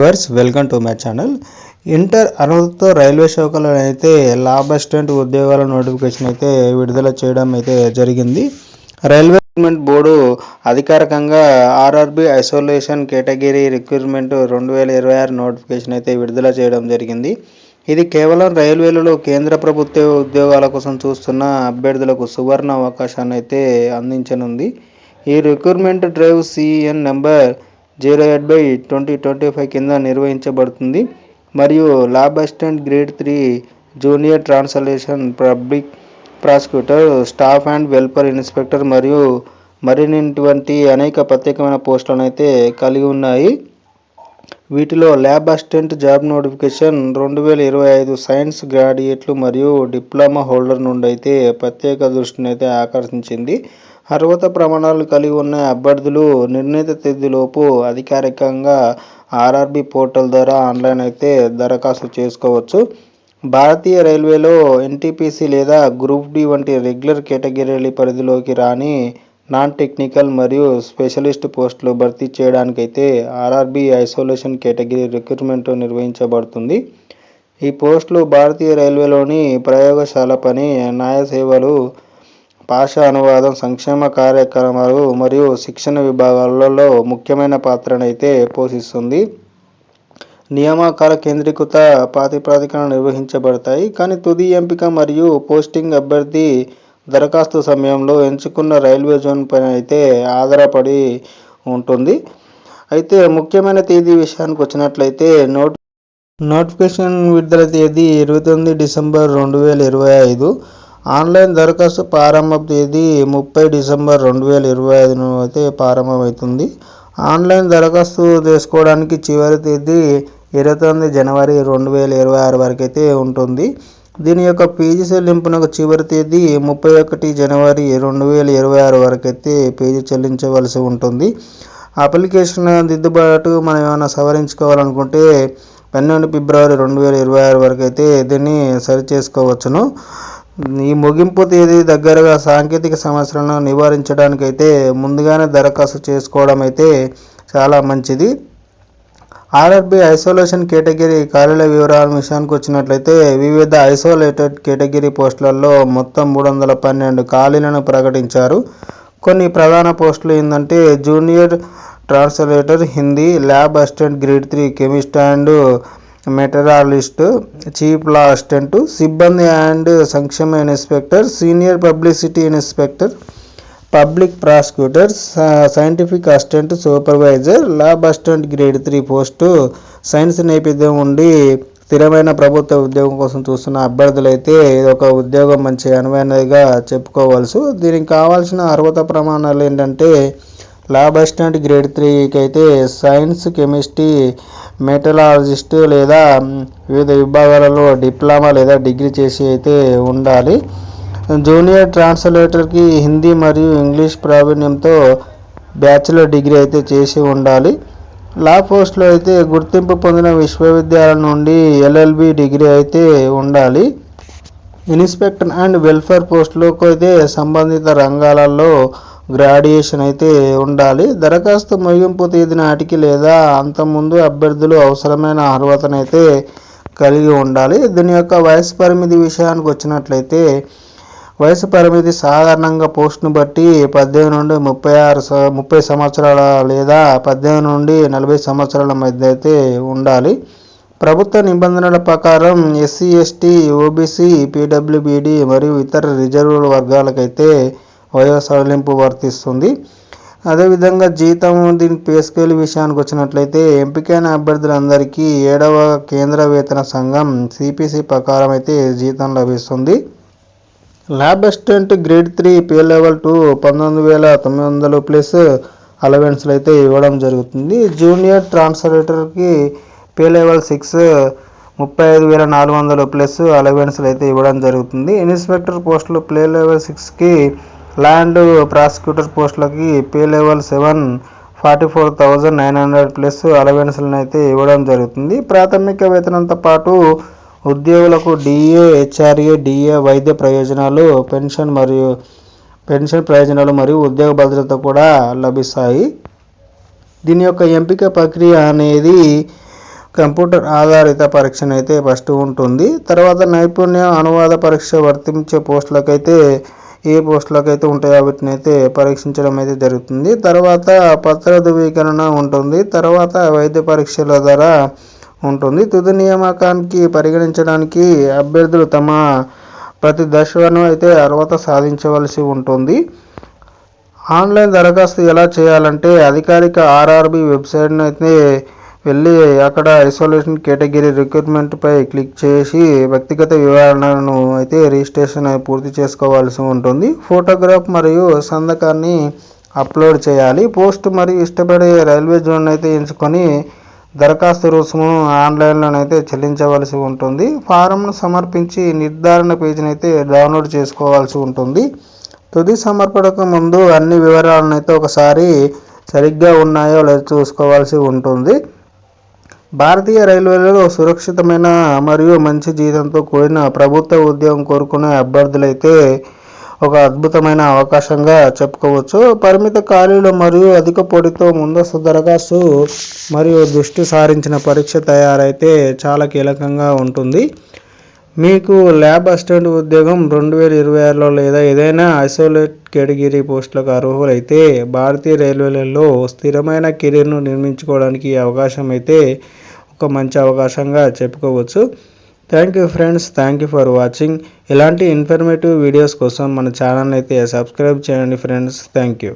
Welcome to my channel. Inter అర్హతతో railway శాఖలో అయితే ల్యాబ్ అసిస్టెంట్ ఉద్యోగాల నోటిఫికేషన్ అయితే విడుదల చేయడం అయితే జరిగింది. రైల్వే రిక్రూట్మెంట్ బోర్డు అధికారికంగా RRB isolation category recruitment 2026 notification అయితే విడుదల చేయడం జరిగింది. ఇది కేవలం రైల్వేలలో కేంద్ర ప్రభుత్వ ఉద్యోగాల కోసం చూస్తున్న అభ్యర్థులకు సువర్ణ అవకాశాన్ని అయితే అందించనుంది. ఈ రిక్రూట్మెంట్ డ్రైవ్ సిఎన్ నెంబర్ 08/2025 కింద నిర్వహించబడుతుంది మరియు lab assistant grade 3 junior translation public prosecutor staff and welfare inspector మరియు మరిన్ని అనేక ప్రత్యేకమైన పోస్టులను అయితే కలిగి ఉన్నాయి. వీటిలో lab assistant job notification 2025 science గ్రాడ్యుయేట్లు మరియు డిప్లొమా హోల్డర్ నుండి అయితే ప్రత్యేక దృష్టిని అయితే ఆకర్షించింది. అర్హత ప్రమాణాలు కలిగి ఉన్న అభ్యర్థులు నిర్ణీత తేదీలోపు అధికారికంగా ఆర్ఆర్బి పోర్టల్ ద్వారా ఆన్లైన్ అయితే దరఖాస్తు చేసుకోవచ్చు. భారతీయ రైల్వేలో ఎన్టీపీసీ లేదా గ్రూప్ డి వంటి రెగ్యులర్ కేటగిరీ పరిధిలోకి రాని నాన్ టెక్నికల్ మరియు స్పెషలిస్ట్ పోస్టులు భర్తీ చేయడానికైతే ఆర్ఆర్బి ఐసోలేషన్ కేటగిరీ రిక్రూట్మెంట్ నిర్వహించబడుతుంది. ఈ పోస్టులు భారతీయ రైల్వేలోని ప్రయోగశాల పని, న్యాయ సేవలు, భాషా అనువాదం, సంక్షేమ కార్యక్రమాలు మరియు శిక్షణ విభాగాలలో ముఖ్యమైన పాత్రనైతే పోషిస్తుంది. నియామకాల కేంద్రీకృత ప్రాతిపదికన నిర్వహించబడతాయి, కానీ తుది ఎంపిక మరియు పోస్టింగ్ అభ్యర్థి దరఖాస్తు సమయంలో ఎంచుకున్న రైల్వే జోన్ పైన అయితే ఆధారపడి ఉంటుంది. అయితే ముఖ్యమైన తేదీ విషయానికి వచ్చినట్లయితే నోటిఫికేషన్ విడుదల తేదీ 29 డిసెంబర్ 2025. ఆన్లైన్ దరఖాస్తు ప్రారంభ తేదీ 30 డిసెంబర్ 2025 అయితే ప్రారంభమవుతుంది. ఆన్లైన్ దరఖాస్తు చేసుకోవడానికి చివరి తేదీ 29 జనవరి 2026 వరకు అయితే ఉంటుంది. దీని యొక్క పేజీ చెల్లింపునకు చివరి తేదీ 31 జనవరి 2026 వరకు అయితే పేజీ చెల్లించవలసి ఉంటుంది. అప్లికేషన్ దిద్దుబాటు మనం ఏమైనా సవరించుకోవాలనుకుంటే 12 ఫిబ్రవరి 2026 వరకు అయితే దీన్ని సరి చేసుకోవచ్చును. ఈ ముగింపు తేదీ దగ్గరగా సాంకేతిక సమస్యలను నివారించడానికైతే ముందుగానే దరఖాస్తు చేసుకోవడం అయితే చాలా మంచిది. ఆర్ఆర్బి ఐసోలేషన్ కేటగిరీ కార్యాలయ వివరాల విషయానికి వచ్చినట్లయితే వివిధ ఐసోలేటెడ్ కేటగిరీ పోస్టులలో మొత్తం 312 ఖాళీలను ప్రకటించారు. కొన్ని ప్రధాన పోస్టులు ఏంటంటే junior translator Hindi, lab assistant grade 3 chemist and metallurgist, chief law assistant, సిబ్బంది అండ్ సంక్షేమ inspector, senior publicity inspector, public prosecutor, scientific assistant supervisor, lab assistant grade 3 post science నేపథ్యం ఉండి స్థిరమైన ప్రభుత్వ ఉద్యోగం కోసం చూస్తున్న అభ్యర్థులైతే ఇది ఒక ఉద్యోగం మంచి అనువైనదిగా చెప్పుకోవచ్చు. దీనికి కావాల్సిన అర్హత ప్రమాణాలు ఏంటంటే ల్యాబ్ అసిస్టెంట్ గ్రేడ్ 3కి అయితే సైన్స్, కెమిస్ట్రీ, మెటలాలజిస్ట్ లేదా వివిధ విభాగాలలో డిప్లొమా లేదా డిగ్రీ చేసి అయితే ఉండాలి. జూనియర్ ట్రాన్స్లేటర్కి హిందీ మరియు ఇంగ్లీష్ ప్రావీణ్యంతో బ్యాచిలర్ డిగ్రీ అయితే చేసి ఉండాలి. లా పోస్టులో అయితే గుర్తింపు పొందిన విశ్వవిద్యాలయం నుండి LLB డిగ్రీ అయితే ఉండాలి. ఇన్స్పెక్టర్ అండ్ వెల్ఫేర్ పోస్టులకు అయితే సంబంధిత రంగాలలో గ్రాడ్యుయేషన్ అయితే ఉండాలి. దరఖాస్తు ముగింపు తేదీ నాటికి లేదా అంతకుముందు అభ్యర్థులు అవసరమైన అర్హతనైతే కలిగి ఉండాలి. దీని యొక్క వయసు పరిమితి విషయానికి వచ్చినట్లయితే వయసు పరిమితి సాధారణంగా పోస్టును బట్టి 18 నుండి 30 సంవత్సరాల లేదా 18 నుండి 40 సంవత్సరాల మధ్య అయితే ఉండాలి. ప్రభుత్వ నిబంధనల ప్రకారం SC, ST, OBC, PWBD మరియు ఇతర రిజర్వ్ వర్గాలకైతే వయో సడలింపు వర్తిస్తుంది. అదేవిధంగా జీతం, దీని పే స్కేల్ విషయానికి వచ్చినట్లయితే ఎంపికైన అభ్యర్థులందరికీ 7వ కేంద్ర వేతన సంఘం CPC ప్రకారం అయితే జీతం లభిస్తుంది. Lab assistant grade 3 pay level 2 19,900 plus అలవెన్స్లు అయితే ఇవ్వడం జరుగుతుంది. జూనియర్ ట్రాన్స్లేటర్కి పే లెవెల్ 6 35,400 ప్లస్ అలవెన్స్లు అయితే ఇవ్వడం జరుగుతుంది. ఇన్స్పెక్టర్ పోస్టులు పే లెవెల్ 6కి, ల్యాండ్ ప్రాసిక్యూటర్ పోస్టులకి పే లెవెల్ 7 44,900 ప్లస్ అలవెన్స్లను అయితే ఇవ్వడం జరుగుతుంది. ప్రాథమిక వేతనంతో పాటు ఉద్యోగులకు DA, HRA, DA వైద్య ప్రయోజనాలు, పెన్షన్ ప్రయోజనాలు మరియు ఉద్యోగ భద్రత కూడా లభిస్తాయి. దీని యొక్క ఎంపిక ప్రక్రియ అనేది కంప్యూటర్ ఆధారిత పరీక్షనైతే ఫస్ట్ ఉంటుంది. తర్వాత నైపుణ్య అనువాద పరీక్ష వర్తించే పోస్టులకైతే ఏ పోస్టులకైతే ఉంటాయో వీటినైతే పరీక్షించడం అయితే జరుగుతుంది. తర్వాత పత్ర ధృవీకరణ ఉంటుంది. తర్వాత వైద్య పరీక్షల ద్వారా ఉంటుంది. తుది నియామకానికి పరిగణించడానికి అభ్యర్థులు తమ ప్రతి దశను అయితే అర్హత సాధించవలసి ఉంటుంది. ఆన్లైన్ దరఖాస్తు ఎలా చేయాలంటే అధికారిక ఆర్ఆర్బి వెబ్సైట్ను అయితే వెళ్ళి అక్కడ ఐసోలేషన్ కేటగిరీ రిక్రూట్మెంట్పై క్లిక్ చేసి వ్యక్తిగత వివరణను అయితే రిజిస్ట్రేషన్ పూర్తి చేసుకోవాల్సి ఉంటుంది. ఫోటోగ్రాఫ్ మరియు సంతకాన్ని అప్లోడ్ చేయాలి. పోస్ట్ మరియు ఇష్టపడే రైల్వే జోన్ అయితే ఎంచుకొని దరఖాస్తు రుసుమును ఆన్లైన్లోనైతే చెల్లించవలసి ఉంటుంది. ఫారంను సమర్పించి నిర్ధారణ పేజీని అయితే డౌన్లోడ్ చేసుకోవాల్సి ఉంటుంది. తుది సమర్పణకు ముందు అన్ని వివరాలను అయితే ఒకసారి సరిగ్గా ఉన్నాయో లేదో చూసుకోవాల్సి ఉంటుంది. భారతీయ రైల్వేలలో సురక్షితమైన మరియు మంచి జీతంతో కూడిన ప్రభుత్వ ఉద్యోగం కోరుకునే అభ్యర్థులైతే ఒక అద్భుతమైన అవకాశంగా చెప్పుకోవచ్చు. పరిమిత ఖాళీలు మరియు అధిక పోటీతో ముందస్తు దరఖాస్తు మరియు దృష్టి సారించిన పరీక్ష తయారైతే చాలా కీలకంగా ఉంటుంది. మీకు ల్యాబ్ అసిస్టెంట్ ఉద్యోగం 2026లో లేదా ఏదైనా ఐసోలేట్ కేటగిరీ పోస్టులకు అర్హులైతే భారతీయ రైల్వేలలో స్థిరమైన కెరీర్ను నిర్మించుకోవడానికి అవకాశం అయితే ఒక మంచి అవకాశంగా చెప్పుకోవచ్చు. Thank you friends, thank you for watching. ఇలాంటి ఇన్ఫర్మేటివ్ వీడియోస్ కోసం మన ఛానల్ అయితే సబ్స్క్రైబ్ చేయండి ఫ్రెండ్స్. Thank you.